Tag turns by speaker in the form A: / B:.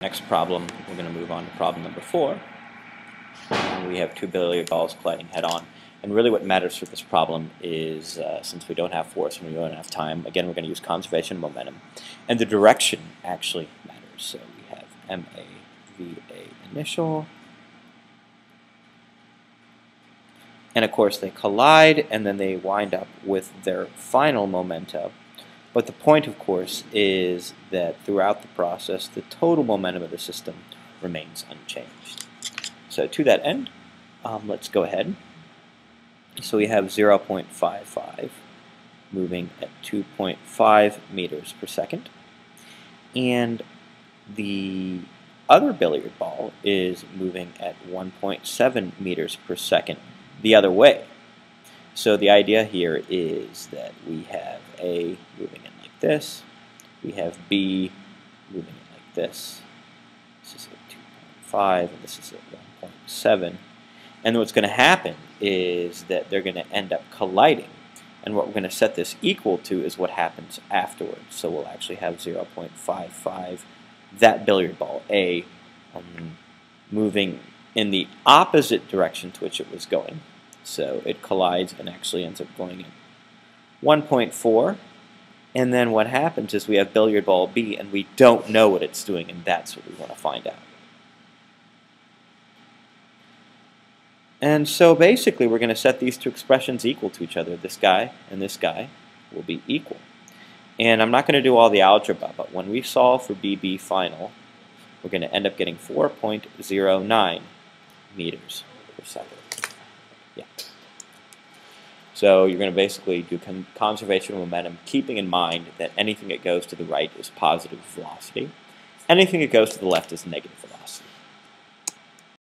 A: Next problem, we're going to move on to problem number 4. And we have two billiard balls colliding head-on. And really what matters for this problem is, since we don't have force and we don't have time, again we're going to use conservation of momentum. And the direction actually matters. So we have MA, initial. And of course they collide and then they wind up with their final momentum. But the point, of course, is that throughout the process, the total momentum of the system remains unchanged. So to that end, let's go ahead. So we have 0.55 moving at 2.5 meters per second. And the other billiard ball is moving at 1.7 meters per second the other way. So the idea here is that we have A moving in like this, we have B moving in like this. This is at 2.5 and this is at 1.7. And what's going to happen is that they're going to end up colliding. And what we're going to set this equal to is what happens afterwards. So we'll actually have 0.55, that billiard ball, A, moving in the opposite direction to which it was going. So it collides and actually ends up going at 1.4. And then what happens is we have billiard ball B and we don't know what it's doing, and that's what we want to find out. And so basically we're going to set these two expressions equal to each other. This guy and this guy will be equal. And I'm not going to do all the algebra, but when we solve for BB final, we're going to end up getting 4.09 meters per second. Yeah. So you're going to basically do conservation of momentum, keeping in mind that anything that goes to the right is positive velocity. Anything that goes to the left is negative velocity.